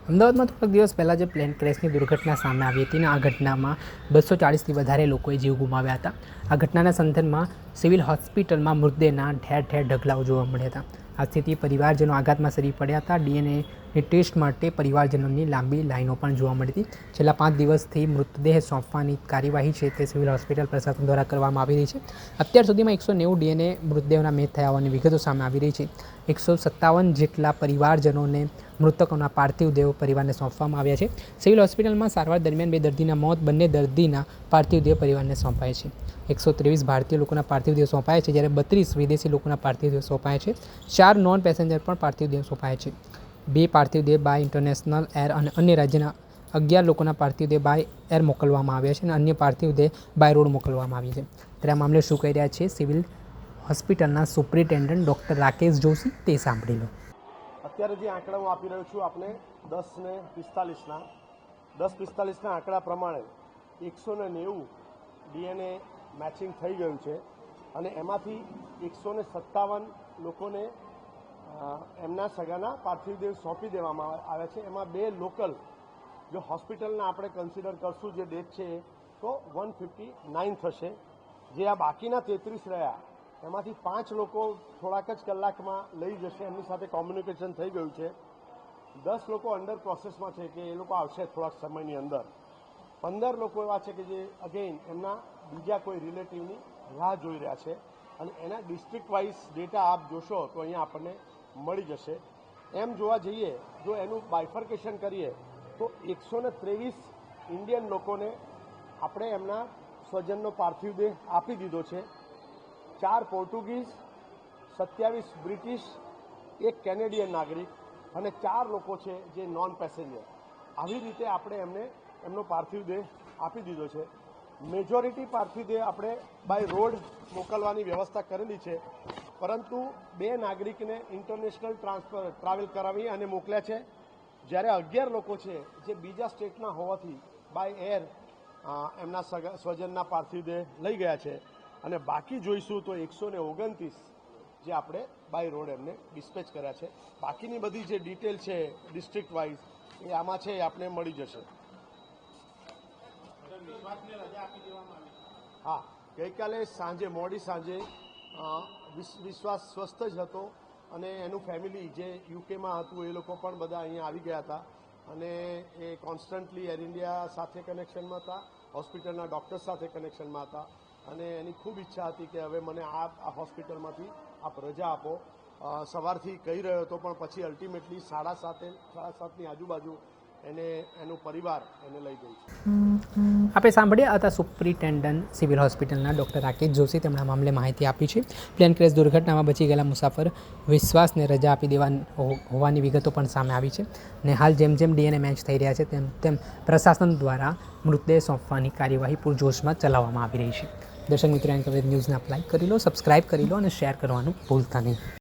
અમદાવાદમાં થોડાક દિવસ પહેલાં જે પ્લેન ક્રેશની દુર્ઘટના સામે આવી હતી ને આ ઘટનામાં 240થી વધારે લોકોએ જીવ ગુમાવ્યા હતા। આ ઘટનાના સંદર્ભમાં સિવિલ હોસ્પિટલમાં મૃતદેહના ઠેર ઠેર ઢગલાઓ જોવા મળ્યા હતા। આ સ્થિતિ પરિવારજનો આઘાતમાં સરી પડ્યા હતા। ડીએનએની ટેસ્ટ માટે પરિવારજનોની લાંબી લાઈનો પણ જોવા મળી હતી। છેલ્લા 5 દિવસથી મૃતદેહ સોંપવાની કાર્યવાહી છે તે સિવિલ હોસ્પિટલ પ્રશાસન દ્વારા કરવામાં આવી રહી છે। અત્યાર સુધીમાં 190 ડીએનએ મૃતદેહોના મેચ થયા હોવાની વિગતો સામે આવી રહી છે। 157 જેટલા પરિવારજનોને મૃતકોના પાર્થિવ દેહ પરિવારને સોંપવામાં આવ્યા છે। સિવિલ હોસ્પિટલમાં સારવાર દરમિયાન 2 દર્દીના મોત, બંને દર્દીના પાર્થિવ દેહ પરિવારને સોંપાય છે। 123 ભારતીય લોકોના પાર્થિવ દેહ સોંપાય છે, જ્યારે 32 વિદેશી લોકોના પાર્થિવ દેહ સોંપાય છે। 4 નોન પેસેન્જર પણ પાર્થિવ દેહ સોંપાય છે। 2 પાર્થિવ દેહ બાય ઇન્ટરનેશનલ એર અને અન્ય રાજ્યના 11 લોકોના પાર્થિવ દેહ બાય એર મોકલવામાં આવ્યા છે અને અન્ય પાર્થિવ દેહ બાય રોડ મોકલવામાં આવ્યા છે। ત્યારે આ મામલે શું કહી રહ્યા છે સિવિલ હોસ્પિટલના સુપ્રિન્ટેન્ડન્ટ ડૉક્ટર રાકેશ જોશી, તે સાંભળી લો। અત્યારે જે આંકડા હું આપી રહ્યો છું આપણે 10:45ના આંકડા પ્રમાણે 190 ડીએનએ મેચિંગ થઈ ગયું છે અને એમાંથી 157 લોકોને એમના સગાના પાર્થિવ દેહ સોંપી દેવામાં આવ્યા છે। એમાં 2 લોકલ જો હોસ્પિટલના આપણે કન્સિડર કરશું જે ડેટ છે તો 159 થશે। જે આ બાકીના 33 રહ્યા એમાંથી 5 લોકો થોડાક જ કલાકમાં લઈ જશે, એમની સાથે કોમ્યુનિકેશન થઈ ગયું છે। 10 લોકો અંડર પ્રોસેસમાં છે કે એ લોકો આવશે થોડાક સમયની અંદર। 15 લોકો એવા છે કે જે અગેઇન એમના બીજા કોઈ રિલેટિવની રાહ જોઈ રહ્યા છે અને એના ડિસ્ટ્રિક્ટ વાઇઝ ડેટા આપ જોશો તો અહીંયા આપણને મળી જશે। એમ જોવા જઈએ જો એનું બાયફર્કેશન કરીએ તો 123 ઇન્ડિયન લોકોને આપણે એમના સ્વજનનો પાર્થિવ દેહ આપી દીધો છે। 4 પોર્ટુગીઝ, 27 બ્રિટિશ, 1 કેનેડિયન નાગરિક અને 4 લોકો છે જે નોન પેસેન્જર। આવી રીતે આપણે એમને એમનો પાર્થિવ દેહ આપી દીધો છે। મેજોરિટી પાર્થિવ દેહ આપણે બાય રોડ મોકલવાની વ્યવસ્થા કરેલી છે, પરંતુ 2 નાગરિકને ઇન્ટરનેશનલ ટ્રાવેલ કરાવી અને મોકલ્યા છે, જ્યારે 11 લોકો છે જે બીજા સ્ટેટના હોવાથી બાય એર એમના સ્વજનના પાર્થિવ દેહ લઈ ગયા છે અને બાકી જોઈશું તો 129 જે આપણે બાય રોડ એમને ડિસ્પેચ કર્યા છે। બાકીની બધી જે ડિટેલ છે ડિસ્ટ્રિક્ટ વાઇઝ એ આમાં છે, એ આપણે મળી જશે। હા, ગઈકાલે સાંજે મોડી સાંજે વિશ્વાસ સ્વસ્થ જ હતો અને એનું ફેમિલી જે યુકેમાં હતું એ લોકો પણ બધા અહીંયા આવી ગયા હતા અને એ કોન્સ્ટન્ટલી એર ઇન્ડિયા સાથે કનેક્શનમાં હતા, હોસ્પિટલના ડૉક્ટર સાથે કનેક્શનમાં હતા અને એની ખૂબ ઈચ્છા હતી કે હવે મને આ હોસ્પિટલમાંથી આપ રજા આપો। સવારથી કહી રહ્યો હતો પણ પછી અલ્ટિમેટલી 7:30ની આજુબાજુ એનું પરિવાર એને લઈ ગયું છે। આપણે સાંભળ્યા હતા સુપ્રિન્ટેન્ડન્ટ સિવિલ હોસ્પિટલના ડૉક્ટર રાકેશ જોશી, તેમણે આ મામલે માહિતી આપી છે। પ્લેન ક્રેશ દુર્ઘટનામાં બચી ગયેલા મુસાફર વિશ્વાસને રજા આપી દેવા હોવાની વિગતો પણ સામે આવી છે અને હાલ જેમ જેમ ડીએનએ મેચ થઈ રહ્યા છે તેમ પ્રશાસન દ્વારા મૃતદેહ સોંપવાની કાર્યવાહી પૂરજોશમાં ચલાવવામાં આવી રહી છે। દર્શક મિત્રો, એન્કરેજ ન્યૂઝને લાઈક કરી લો, સબસ્ક્રાઇબ કરી લો અને શેર કરવાનું ભૂલતા નહીં।